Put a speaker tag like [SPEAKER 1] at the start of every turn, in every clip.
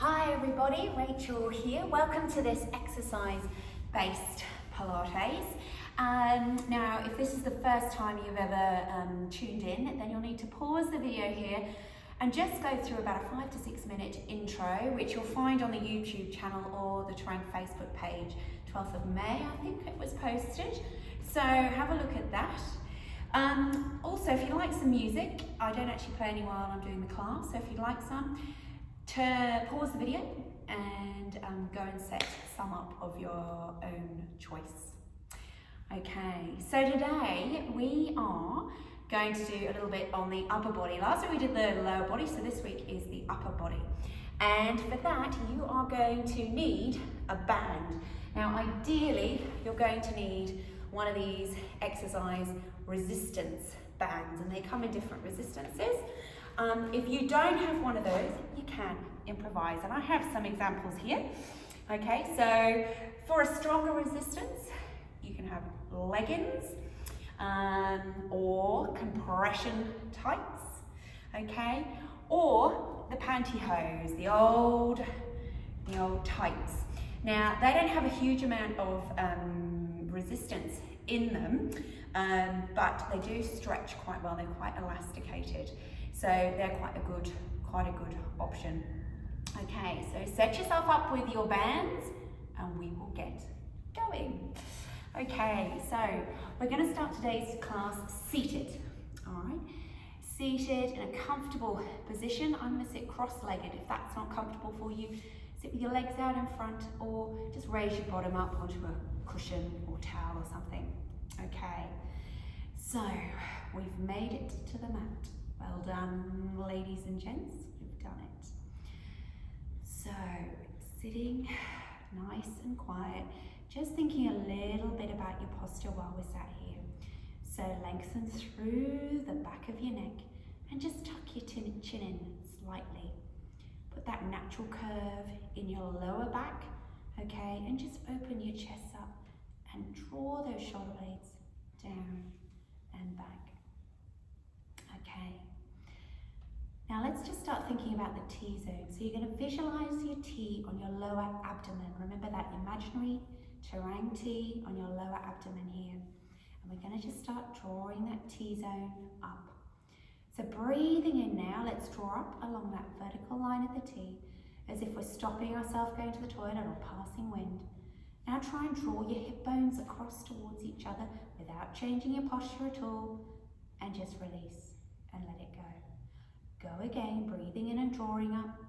[SPEAKER 1] Hi everybody, Rachel here. Welcome to this exercise-based Pilates. Now, if this is the first time you've ever tuned in, then you'll need to pause the video here and just go through about a 5 to 6 minute intro, which you'll find on the YouTube channel or the Terrain Facebook page. 12th of May, I think it was posted. So have a look at that. Also, if you like some music, I don't actually play any while I'm doing the class, so if you'd like some, pause the video and go and set some up of your own choice. Okay, so today we are going to do a little bit on the upper body. Last week we did the lower body, so this week is the upper body. And for that, you are going to need a band. Now, ideally, you're going to need one of these exercise resistance bands, and they come in different resistances. If you don't have one of those, you can improvise, and I have some examples here. Okay, so for a stronger resistance, you can have leggings or compression tights, okay, or the pantyhose, the old tights. Now, they don't have a huge amount of resistance in them, but they do stretch quite well. They're quite elasticated, so they're quite a good option. Okay, so set yourself up with your bands and we will get going. Okay, so we're going to start today's class seated. All right, seated in a comfortable position. I'm going to sit cross-legged. If that's not comfortable for you, sit with your legs out in front, or just raise your bottom up onto a cushion or towel or something. Okay, so we've made it to the mat. Well done, ladies and gents, you've done it. So, sitting nice and quiet, just thinking a little bit about your posture while we're sat here. So lengthen through the back of your neck and just tuck your chin in slightly. Put that natural curve in your lower back, okay, and just open your chest up and draw those shoulder blades down and back. Okay. Now let's just start thinking about the T-zone. So you're going to visualize your T on your lower abdomen. Remember that imaginary terrain T on your lower abdomen here. And we're going to just start drawing that T-zone up. So breathing in now, let's draw up along that vertical line of the T, as if we're stopping ourselves going to the toilet or passing wind. Now try and draw your hip bones across towards each other without changing your posture at all, and just release and let it go. Go again, breathing in and drawing up.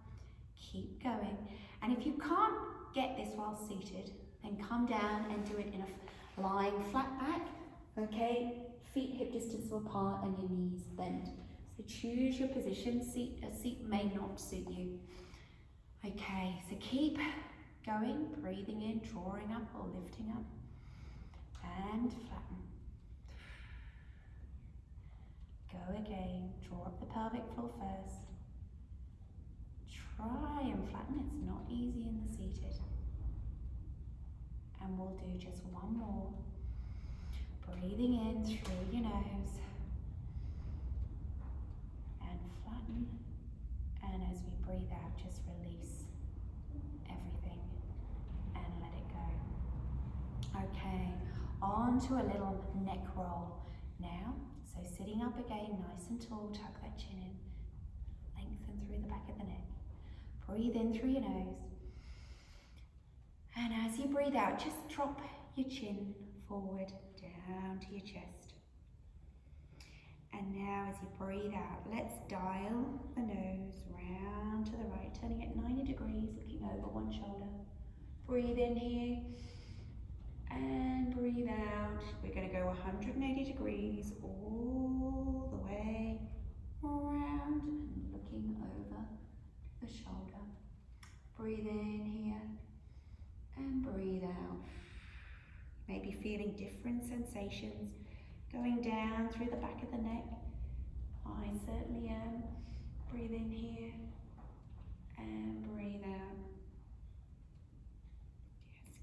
[SPEAKER 1] Keep going. And if you can't get this while seated, then come down and do it in a lying flat back. Okay, feet hip distance apart and your knees bent. So choose your position. A seat may not suit you. Okay, so keep going, breathing in, drawing up or lifting up, and flatten. Go again, draw up the pelvic floor first. Try and flatten, it's not easy in the seated. And we'll do just one more. Breathing in through your nose. And flatten. And as we breathe out, just release everything and let it go. Okay, on to a little neck roll now. So sitting up again, nice and tall, tuck that chin in, lengthen through the back of the neck. Breathe in through your nose. And as you breathe out, just drop your chin forward, down to your chest. And now as you breathe out, let's dial the nose round to the right, turning it 90 degrees, looking over one shoulder. Breathe in here. And breathe out. We're going to go 180 degrees all the way around and looking over the shoulder. Breathe in here and breathe out. Maybe feeling different sensations going down through the back of the neck. I certainly am. Breathe in here and breathe out.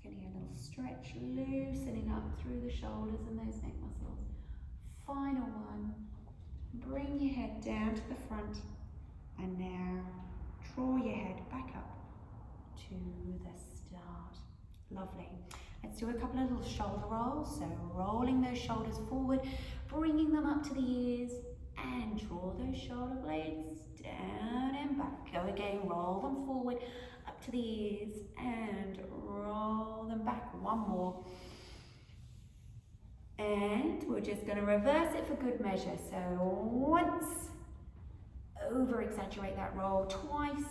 [SPEAKER 1] Getting a little stretch, loosening up through the shoulders and those neck muscles. Final one. Bring your head down to the front. And now draw your head back up Lovely. Let's do a couple of little shoulder rolls. So rolling those shoulders forward, bringing them up to the ears, and draw those shoulder blades down and back. Go again, roll them forward, up to the ears, and roll them back. One more. And we're just going to reverse it for good measure. So once, over exaggerate that roll, twice,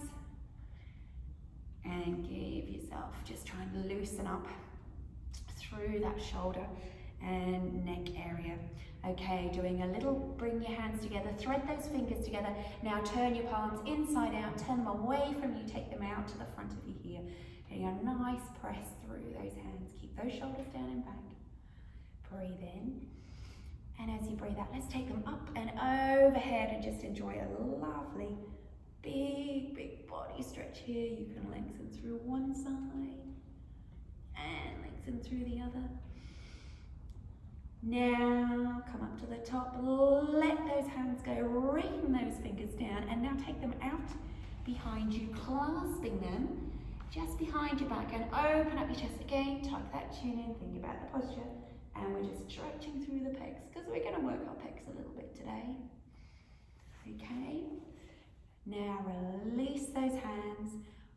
[SPEAKER 1] and give yourself, just try and loosen up through that shoulder and neck area. Okay, doing a little, bring your hands together, thread those fingers together. Now turn your palms inside out, turn them away from you, take them out to the front of you here. Getting a nice press through those hands. Keep those shoulders down and back. Breathe in. And as you breathe out, let's take them up and overhead and just enjoy a lovely, big body stretch here. You can lengthen through one side and lengthen through the other. Now, come up to the top, let those hands go, rain those fingers down, and now take them out behind you, clasping them just behind your back, and open up your chest again, tuck that chin in, think about the posture, and we're just stretching through the pecs, because we're going to work our pecs a little bit today. Okay, now release those hands,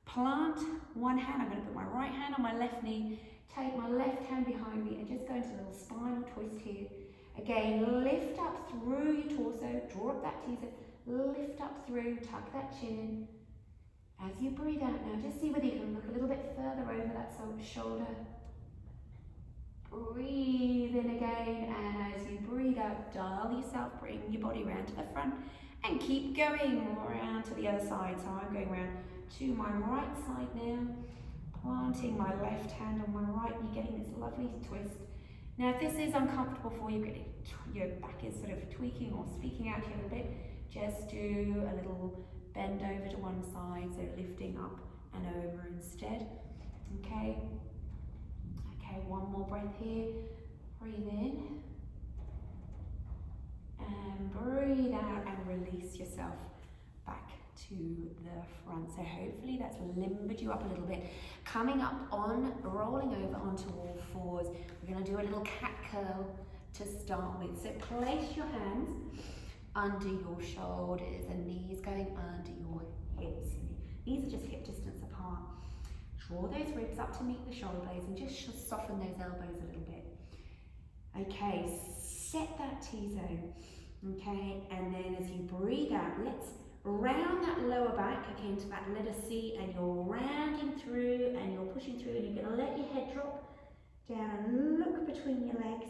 [SPEAKER 1] plant one hand, I'm going to put my right hand on my left knee, take my left hand behind me and just go into a little spinal twist here. Again, lift up through your torso, draw up that teaser, lift up through, tuck that chin in. As you breathe out now, just see whether you can look a little bit further over that shoulder. Breathe in again, and as you breathe out, dial yourself, bring your body round to the front and keep going around to the other side. So I'm going around to my right side now. Planting my left hand on my right, you're getting this lovely twist. Now if this is uncomfortable for you, your back is sort of tweaking or speaking out here a little bit, just do a little bend over to one side, so lifting up and over instead. Okay, one more breath here. Breathe in and breathe out and release yourself back to the front. So hopefully that's limbered you up a little bit. Coming up on, rolling over onto all fours. We're going to do a little cat curl to start with. So place your hands under your shoulders and knees going under your hips. Knees are just hip distance apart. Draw those ribs up to meet the shoulder blades and just soften those elbows a little bit. Okay, set that T-zone. Okay, and then as you breathe out, let's round that lower back again to that letter C, and you're rounding through and you're pushing through, and you're going to let your head drop down and look between your legs.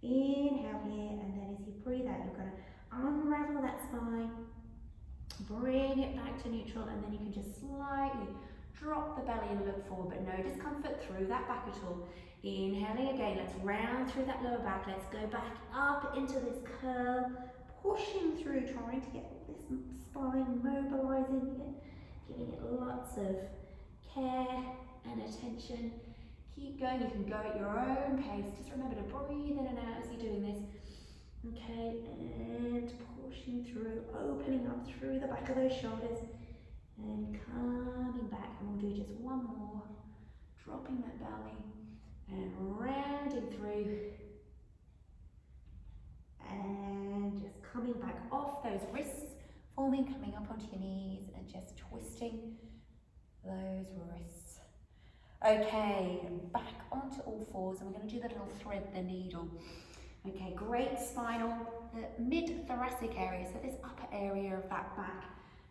[SPEAKER 1] Inhale here, and then as you breathe out, you're going to unravel that spine, bring it back to neutral, and then you can just slightly drop the belly and look forward, but no discomfort through that back at all. Inhaling again, let's round through that lower back, let's go back up into this curl, pushing through, trying to get this spine mobilizing it, giving it lots of care and attention. Keep going, you can go at your own pace. Just remember to breathe in and out as you're doing this. Okay, and pushing through, opening up through the back of those shoulders, and coming back, and we'll do just one more, dropping that belly, and rounding through, and just coming back off those wrists, forming, coming up onto your knees, and just twisting those wrists. Okay, back onto all fours, and we're going to do the little thread the needle. Okay, great spinal, mid-thoracic area, so this upper area of that back.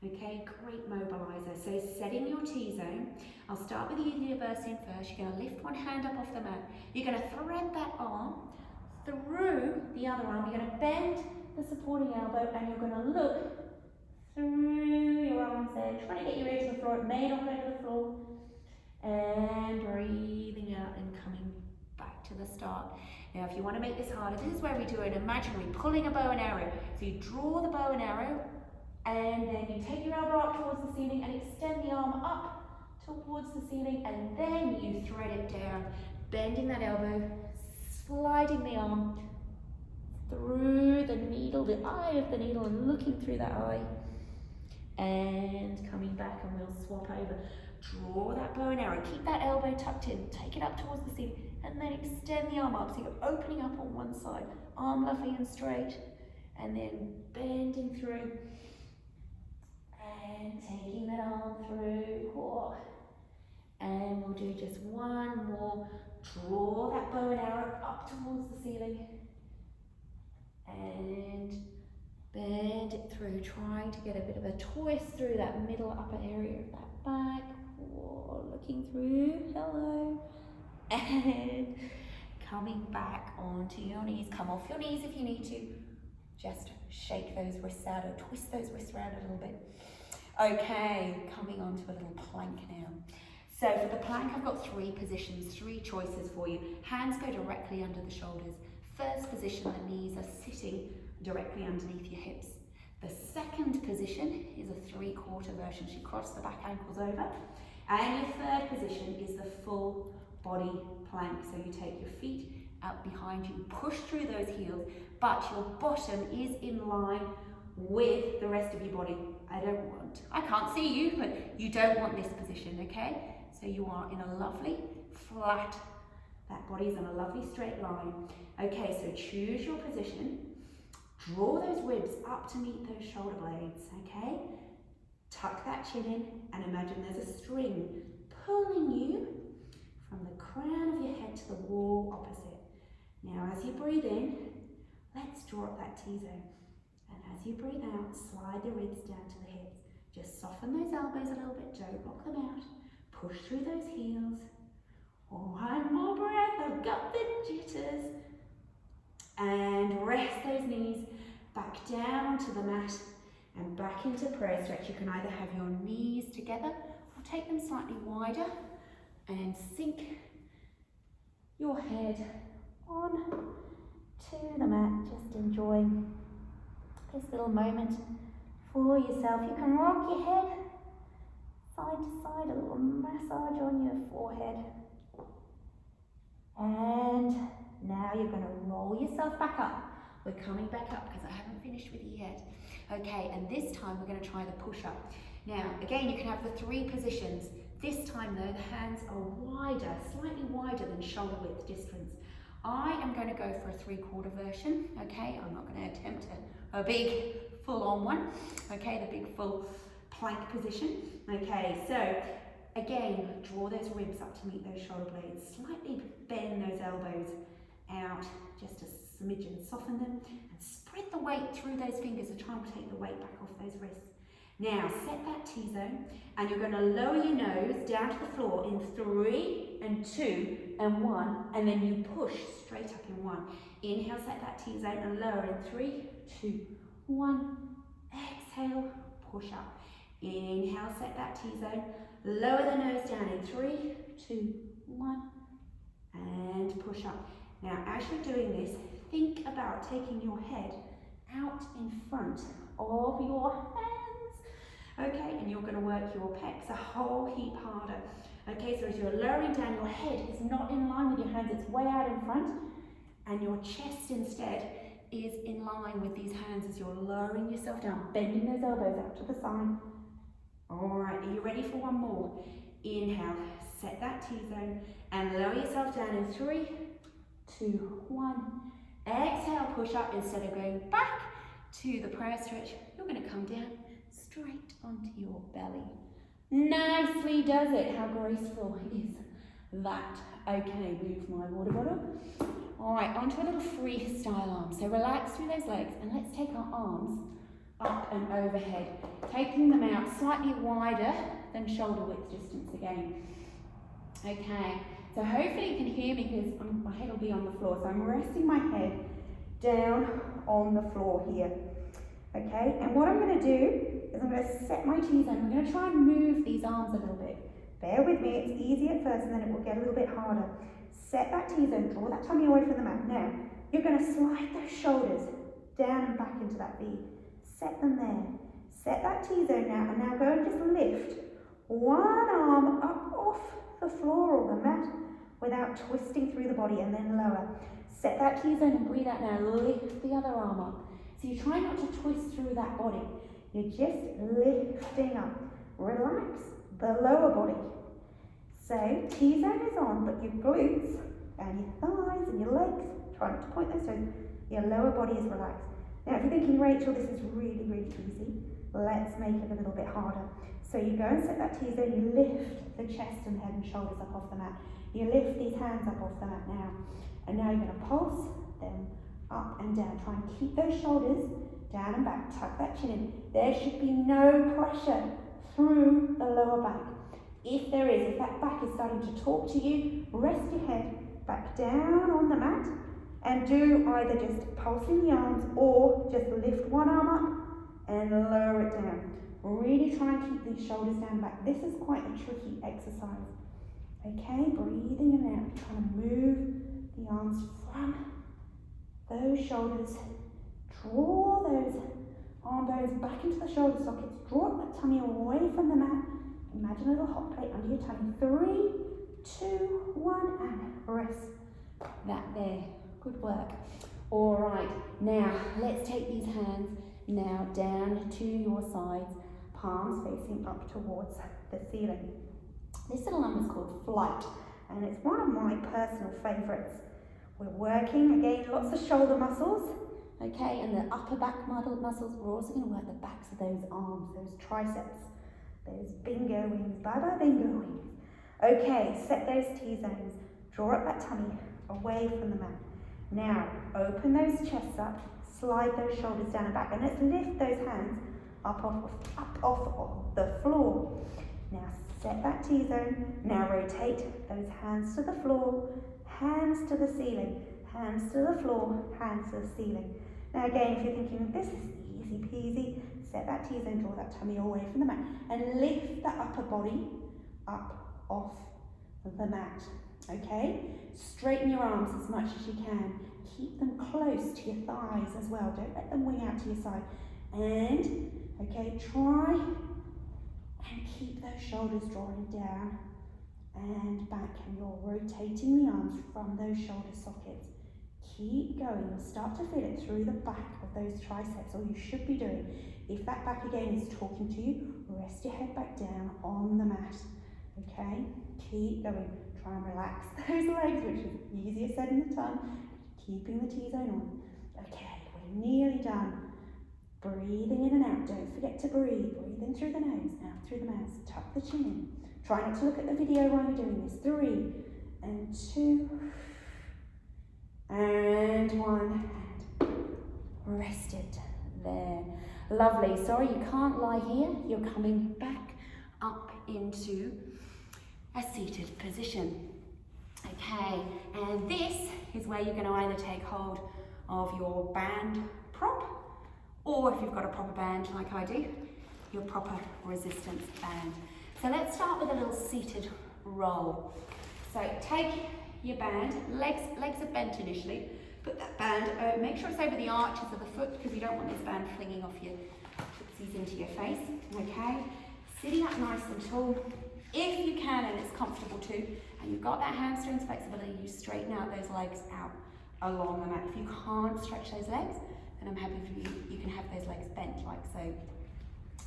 [SPEAKER 1] Okay, great mobilizer. So setting your T-zone, I'll start with the Universian first. You're going to lift one hand up off the mat. You're going to thread that arm through the other arm. You're going to bend the supporting elbow, and you're going to look through your arms there, trying to get your ear to the floor. It may not go to the floor. And breathing out and coming back to the start. Now if you want to make this harder, this is where we do an imaginary pulling a bow and arrow. So you draw the bow and arrow, and then you take your elbow up towards the ceiling and extend the arm up towards the ceiling, and then you thread it down, bending that elbow, sliding the arm through the needle, the eye of the needle, and looking through that eye, and coming coming back, and we'll swap over. Draw that bow and arrow, keep that elbow tucked in, take it up towards the ceiling, and then extend the arm up. So you're opening up on one side, arm lovely and straight, and then bending through, and taking that arm through. Oh. And we'll do just one more. Draw that bow and arrow up towards the ceiling, and bend it through, trying to get a bit of a twist through that middle upper area of that back. Whoa, looking through, hello. And coming back onto your knees. Come off your knees if you need to. Just shake those wrists out or twist those wrists around a little bit. Okay, coming onto a little plank now. So for the plank, I've got 3 positions, 3 choices for you. Hands go directly under the shoulders. First position, the knees are sitting directly underneath your hips. The second position is a 3/4 version. So you cross the back ankles over. And your third position is the full body plank. So you take your feet out behind you, push through those heels, but your bottom is in line with the rest of your body. I can't see you, but you don't want this position, okay? So you are in a lovely flat, that body is in a lovely straight line. Okay, so choose your position. Draw those ribs up to meet those shoulder blades, okay? Tuck that chin in and imagine there's a string pulling you from the crown of your head to the wall opposite. Now as you breathe in, let's draw up that T-zone. And as you breathe out, slide the ribs down to the hips. Just soften those elbows a little bit, don't lock them out. Push through those heels. One more breath, I've got the jitters. And rest those knees back down onto the mat and back into prayer stretch. You can either have your knees together or take them slightly wider and sink your head on to the mat. Just enjoying this little moment for yourself. You can rock your head side to side, a little massage on your forehead. And now you're going to roll yourself back up. We're coming back up because I haven't finished with you yet. Okay, and this time we're going to try the push-up. Now, again, you can have the 3 positions. This time though, the hands are wider, slightly wider than shoulder width distance. I am going to go for a 3/4 version, okay? I'm not going to attempt a big full-on one, okay? The big full plank position. Okay, so again, draw those ribs up to meet those shoulder blades. Slightly bend those elbows out, just a smidgen, soften them, and spread the weight through those fingers to try and take the weight back off those wrists. Now, set that T-zone, and you're going to lower your nose down to the floor in 3 and 2 and 1, and then you push straight up in 1. Inhale, set that T-zone, and lower in 3, 2, 1. Exhale, push up. Inhale, set that T-zone, lower the nose down in 3, 2, 1, and push up. Now, as you're doing this, think about taking your head out in front of your hands, okay? And you're going to work your pecs a whole heap harder, okay? So as you're lowering down, your head is not in line with your hands, it's way out in front, and your chest instead is in line with these hands as you're lowering yourself down, bending those elbows out to the side. All right, are you ready for one more? Inhale, set that T-zone, and lower yourself down in 3, 2, 1. Exhale, push up. Instead of going back to the prayer stretch, you're going to come down straight onto your belly. Nicely does it. How graceful is that? Okay, move my water bottle. All right, onto a little freestyle arm. So relax through those legs, and let's take our arms up and overhead, taking them out slightly wider than shoulder width distance again. Okay, so hopefully you can hear me because my head will be on the floor. So I'm resting my head down on the floor here. Okay, and what I'm going to do is I'm going to set my T-zone. I'm going to try and move these arms a little bit. Bear with me, it's easy at first and then it will get a little bit harder. Set that T-zone, draw that tummy away from the mat. Now, you're going to slide those shoulders down and back into that V. Set them there. Set that T-zone now, and now go and just lift one arm up off the floor or the mat without twisting through the body, and then lower. Set that T-zone and breathe out now. Lift the other arm up. So you're trying not to twist through that body. You're just lifting up. relax the lower body. So T-zone is on, but your glutes and your thighs and your legs, try not to point those toes, your lower body is relaxed. Now if you're thinking, Rachel, this is really, really easy, let's make it a little bit harder. So you go and set that T-zone, you lift the chest and head and shoulders up off the mat. You lift these hands up off the mat now. And now you're going to pulse them up and down. Try and keep those shoulders down and back. Tuck that chin in. There should be no pressure through the lower back. If there is, if that back is starting to talk to you, rest your head back down on the mat and do either just pulsing the arms or just lift one arm up and lower it down. Really try and keep these shoulders down and back. This is quite a tricky exercise. Okay, breathing in and out, trying to move the arms from those shoulders. Draw those arm bones back into the shoulder sockets. Draw that tummy away from the mat. Imagine a little hot plate under your tummy. 3, 2, 1, and rest. That there. Good work. All right, now let's take these hands now down to your sides, palms facing up towards the ceiling. This little number is called flight, and it's one of my personal favourites. We're working, again, lots of shoulder muscles, okay, and the upper back muscles. We're also going to work the backs of those arms, those triceps, those bingo wings. Bye-bye, bingo wings. Okay, set those T-zones. Draw up that tummy away from the mat. Now, open those chests up, slide those shoulders down and back, and let's lift those hands up off the floor. Now, set that T-zone. Now, rotate those hands to the floor, hands to the ceiling, hands to the floor, hands to the ceiling. Now, again, if you're thinking, this is easy peasy, set that T-zone, draw that tummy away from the mat, and lift the upper body up off the mat. Okay, straighten your arms as much as you can. Keep them close to your thighs as well. Don't let them wing out to your side. And, okay, try and keep those shoulders drawing down and back. And you're rotating the arms from those shoulder sockets. Keep going. You'll start to feel it through the back of those triceps, or you should be doing. If that back again is talking to you, rest your head back down on the mat. Okay, keep going. Try and relax those legs, which is easier said than done. Keeping the T-zone on. Okay, we're nearly done. Breathing in and out. Don't forget to breathe. Breathe in through the nose, out through the mouth. Tuck the chin in. Try not to look at the video while you're doing this. 3 and 2 and 1 and rested. There. Lovely. Sorry, you can't lie here. You're coming back up into a seated position. Okay, and this is where you're going to either take hold of your band prop, or if you've got a proper band like I do, your proper resistance band. So let's start with a little seated roll. So take your band, legs are bent initially, put that band, make sure it's over the arches of the foot, because you don't want this band flinging off your footsies into your face, okay? Sitting up nice and tall. If you can, and it's comfortable too, and you've got that hamstrings flexibility, you straighten out those legs out along the mat. If you can't stretch those legs, then I'm happy for you can have those legs bent like so.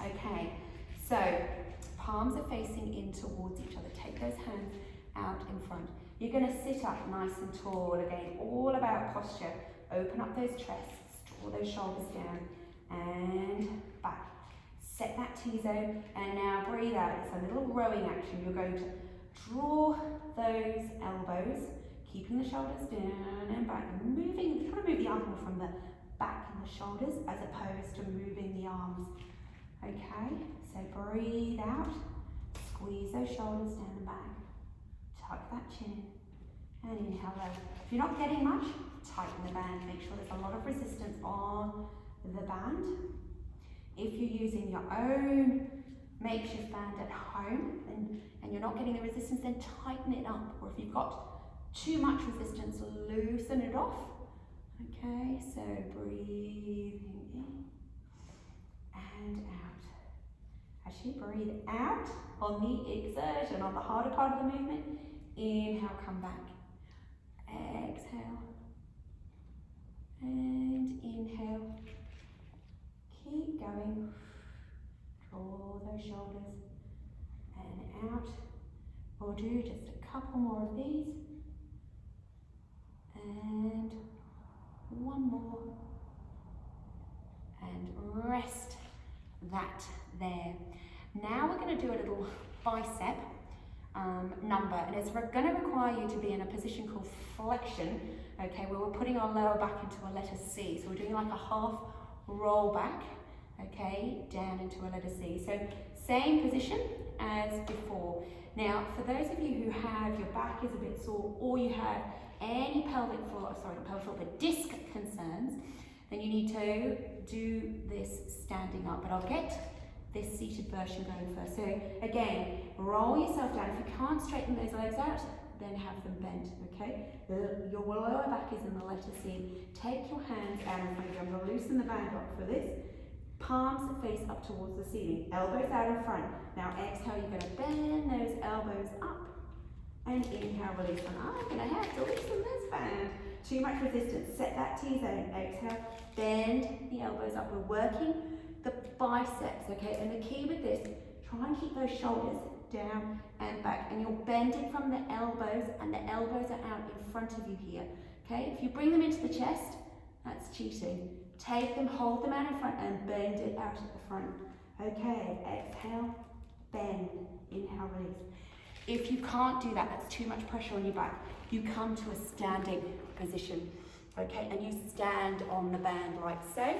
[SPEAKER 1] Okay, so palms are facing in towards each other. Take those hands out in front. You're going to sit up nice and tall. Again, all about posture. Open up those chests, draw those shoulders down and back. Set that T-zone, and now breathe out. It's a little rowing action. You're going to draw those elbows, keeping the shoulders down and back, and moving, trying to move the arm from the back and the shoulders as opposed to moving the arms. Okay, so breathe out, squeeze those shoulders down and back, tuck that chin in, and inhale low. If you're not getting much, tighten the band. Make sure there's a lot of resistance on the band. If you're using your own makeshift band at home and you're not getting the resistance, then tighten it up. Or if you've got too much resistance, loosen it off. Okay, so breathing in and out. As you breathe out on the exertion, on the harder part of the movement, inhale, come back. Exhale and inhale. Keep going. Draw those shoulders and out. We'll do just a couple more of these. And one more. And rest that there. Now we're going to do a little bicep number, and it's going to require you to be in a position called flexion, okay, where we're putting our lower back into a letter C. So we're doing like a half roll back, okay, down into a letter C. So same position as before. Now, for those of you who have, your back is a bit sore, or you have any pelvic floor, sorry, not pelvic floor, but disc concerns, then you need to do this standing up. But I'll get this seated version going first. So again, roll yourself down. If you can't straighten those legs out, then have them bent, okay? Your lower back is in the letter C. Take your hands out in front of you. I'm going to loosen the band up for this. Palms face up towards the ceiling. Elbows out in front. Now exhale, you're going to bend those elbows up. And inhale, release. And I'm going to have to loosen this band. Too much resistance. Set that T-zone. Exhale, bend the elbows up. We're working the biceps, okay? And the key with this, try and keep those shoulders down and back. And you're bending from the elbows, and the elbows are out in front of you here, okay? If you bring them into the chest, that's cheating. Take them, hold them out in front, and bend it out at the front. Okay, exhale, bend, inhale, release. If you can't do that, that's too much pressure on your back, you come to a standing position, okay? And you stand on the band like so,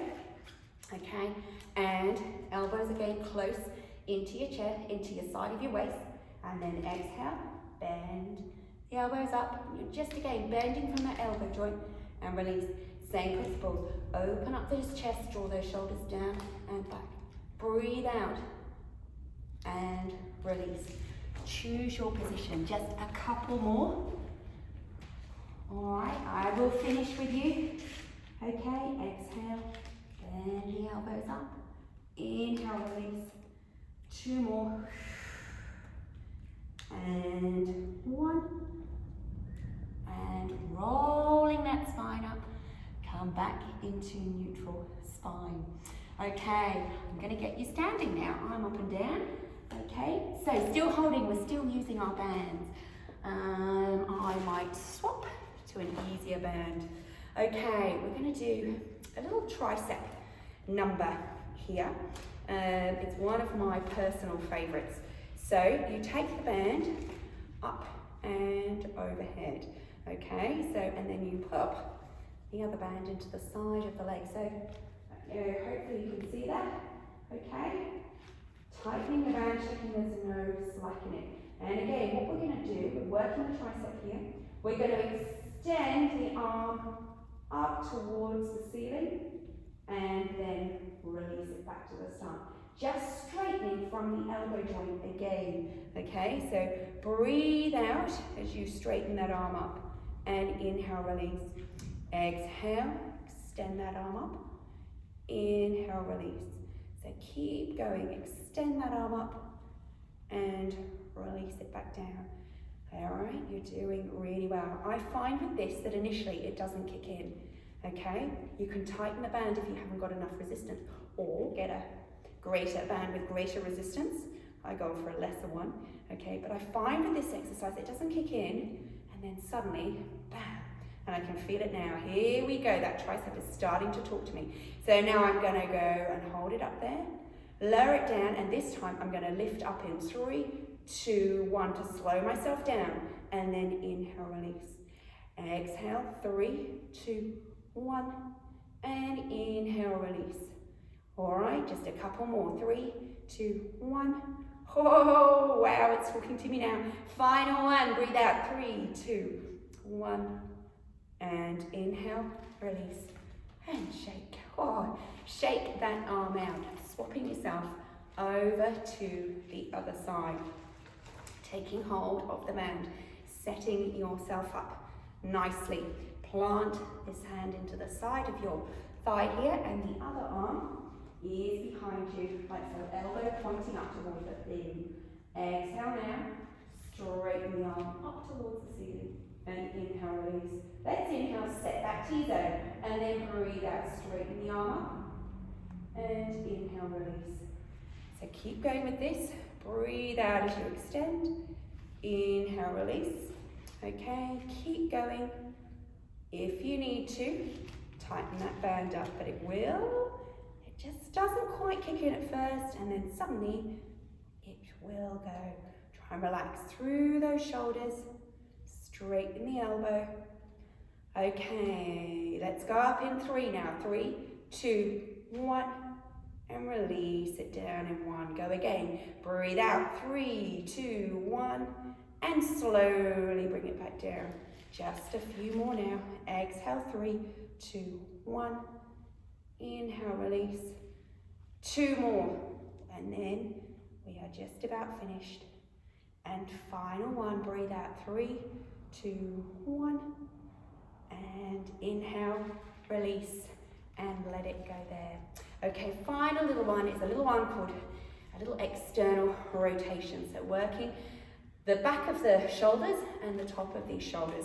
[SPEAKER 1] okay? And elbows again close into your chair, into your side of your waist, and then exhale, bend the elbows up. You're just again bending from that elbow joint and release. Same principles. Open up those chests, draw those shoulders down and back. Breathe out and release. Choose your position. Just a couple more. All right, I will finish with you. Okay, exhale, bend the elbows up. Inhale, release. Two more. And one. And rolling that spine up. Come back into neutral spine. Okay, I'm going to get you standing now. I'm up and down. Okay, so still holding, we're still using our bands. I might swap to an easier band. Okay, we're going to do a little tricep number here. It's one of my personal favorites. So you take the band up and overhead. Okay, so and then you pop the other band into the side of the leg. So hopefully you can see that. Okay, tightening the band, checking there's no slack in it. And again, what we're going to do, we're working the tricep here. We're going to extend the arm up towards the ceiling and then release it back to the start. Just straightening from the elbow joint again. Okay, so breathe out as you straighten that arm up and inhale, release. Exhale, extend that arm up. Inhale, release. So keep going, extend that arm up and release it back down. All right, you're doing really well. I find with this that initially it doesn't kick in, okay? You can tighten the band if you haven't got enough resistance, or get a greater band with greater resistance. I go for a lesser one, okay? But I find with this exercise, it doesn't kick in, and then suddenly, bam, and I can feel it now. Here we go, that tricep is starting to talk to me. So now I'm gonna go and hold it up there, lower it down, and this time I'm gonna lift up in 3, 2, 1 to slow myself down, and then inhale, release. Exhale, 3, 2, 1, and inhale, release. All right, just a couple more. 3, 2, 1. Oh, wow, it's talking to me now. Final one, breathe out. 3, 2, 1, and inhale, release, and shake. Oh, shake that arm out, swapping yourself over to the other side. Taking hold of the band, setting yourself up nicely. Plant this hand into the side of your thigh here, and the other arm is behind you, like so, elbow pointing up towards the ceiling. Exhale now, straighten the arm up towards the ceiling, and inhale, release. Let's inhale, set that T-zone, and then breathe out, straighten the arm up, and inhale, release. So keep going with this, breathe out as you extend. Inhale, release. Okay, keep going. If you need to, tighten that band up, but it will. It just doesn't quite kick in at first, and then suddenly it will go. Try and relax through those shoulders, straighten the elbow. Okay, let's go up in 3 now. 3, 2, 1, and release it down in 1. Go again. Breathe out. 3, 2, 1, and slowly bring it back down. Just a few more now. Exhale. 3, 2, 1. Inhale, release. 2 more, and then we are just about finished. And final one. Breathe out. 3, 2, 1. And inhale, release, and let it go there. Okay, final little one is a little one called a little external rotation. So working the back of the shoulders and the top of these shoulders,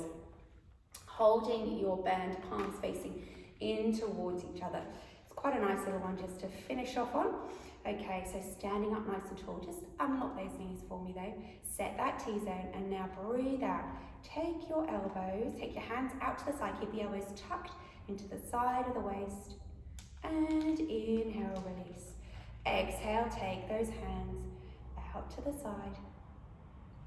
[SPEAKER 1] holding your band palms facing in towards each other. It's quite a nice little one just to finish off on. Okay, so standing up nice and tall, just unlock those knees for me though. Set that T-zone, and now breathe out. Take your elbows, take your hands out to the side, keep the elbows tucked into the side of the waist, and inhale, release. Exhale, take those hands out to the side,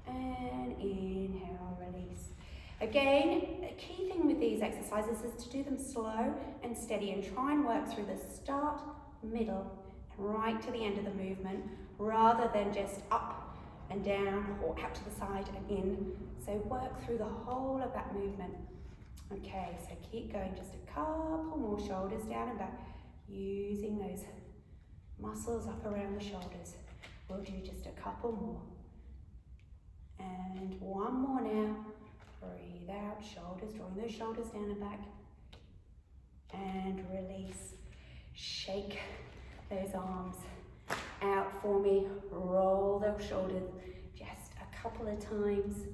[SPEAKER 1] and inhale, release. Again, a key thing with these exercises is to do them slow and steady, and try and work through the start, middle, and right to the end of the movement, rather than just up and down or out to the side and in. So work through the whole of that movement. Okay, so keep going, just a couple more, shoulders down and back, using those muscles up around the shoulders. We'll do just a couple more. And one more now. Breathe out, shoulders, drawing those shoulders down and back. And release. Shake those arms out for me. Roll those shoulders just a couple of times.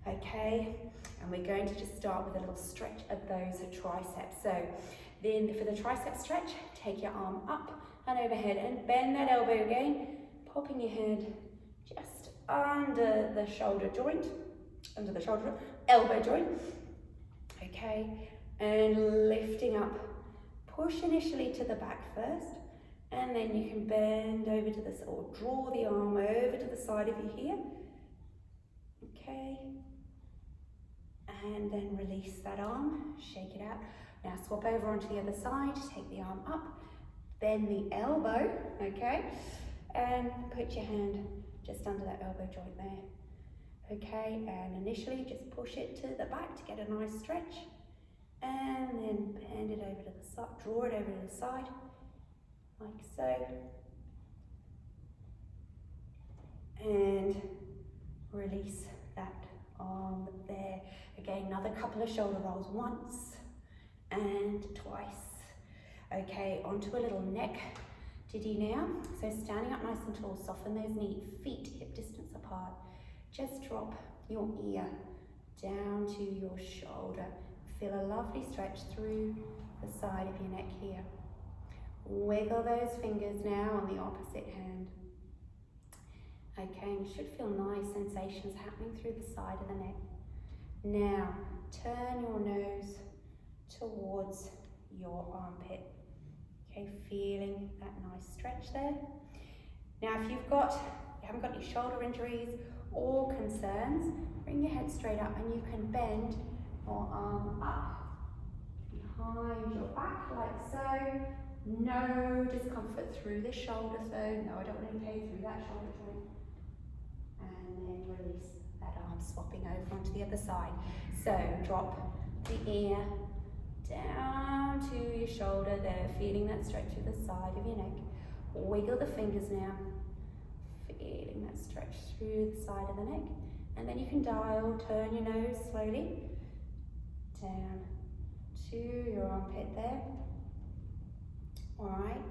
[SPEAKER 1] Okay, and we're going to just start with a little stretch of those triceps. So then for the tricep stretch, take your arm up and overhead and bend that elbow again, popping your head just under the shoulder joint, elbow joint. Okay, and lifting up. Push initially to the back first, and then you can bend over to this, or draw the arm over to the side of you here. Okay, and then release that arm, shake it out. Now swap over onto the other side, take the arm up, bend the elbow, okay, and put your hand just under that elbow joint there. Okay, and initially just push it to the back to get a nice stretch, and then bend it over to the side, draw it over to the side, like so, and release that arm there. Again, another couple of shoulder rolls, once and twice. Okay, onto a little neck diddy now. So standing up nice and tall, soften those knees, feet hip distance apart. Just drop your ear down to your shoulder. Feel a lovely stretch through the side of your neck here. Wiggle those fingers now on the opposite hand. Okay, you should feel nice sensations happening through the side of the neck. Now, turn your nose towards your armpit. Okay, feeling that nice stretch there. Now, if you haven't got any shoulder injuries or concerns, bring your head straight up and you can bend your arm up behind your back like so. No discomfort through the shoulder, so no, I don't want any pain through that shoulder joint. And then release that arm, swapping over onto the other side. So drop the ear down to your shoulder there, feeling that stretch to the side of your neck. Wiggle the fingers now, feeling that stretch through the side of the neck. And then you can turn your nose slowly down to your armpit there. Alright,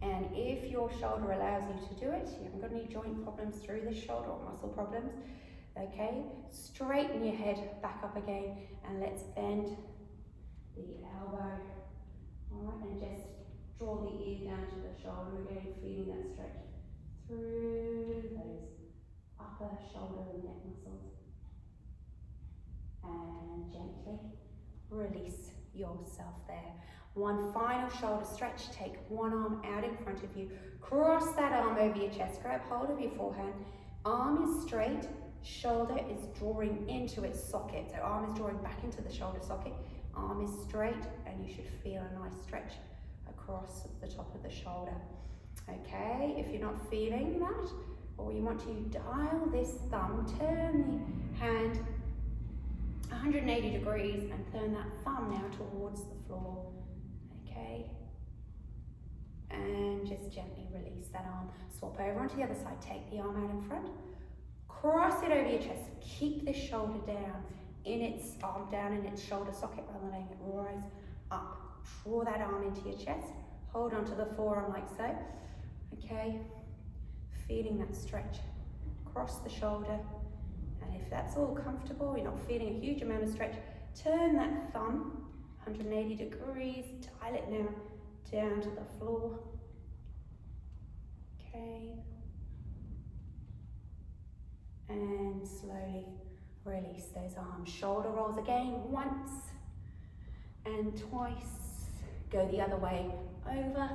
[SPEAKER 1] and if your shoulder allows you to do it, you haven't got any joint problems through this shoulder or muscle problems, okay, straighten your head back up again and let's bend the elbow. Alright, and just draw the ear down to the shoulder again, feeling that stretch through those shoulder and neck muscles. And gently release yourself there. One final shoulder stretch. Take one arm out in front of you. Cross that arm over your chest. Grab hold of your forehand. Arm is straight. Shoulder is drawing into its socket. So arm is drawing back into the shoulder socket. Arm is straight, and you should feel a nice stretch across the top of the shoulder. Okay, if you're not feeling that, or you want to dial this thumb, turn the hand 180 degrees and turn that thumb now towards the floor. Okay, and just gently release that arm. Swap over onto the other side. Take the arm out in front. Cross it over your chest. Keep the shoulder down in its arm down in its shoulder socket rather than letting it rise up. Draw that arm into your chest. Hold onto the forearm like so. Okay, feeling that stretch across the shoulder. And if that's all comfortable, you're not feeling a huge amount of stretch, turn that thumb 180 degrees, dial it now down to the floor. Okay. And slowly release those arms. Shoulder rolls again, once and twice. Go the other way, over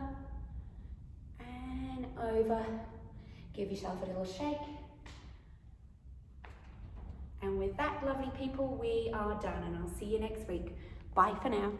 [SPEAKER 1] and over. Give yourself a little shake. And with that, lovely people, we are done, and I'll see you next week. Bye for now.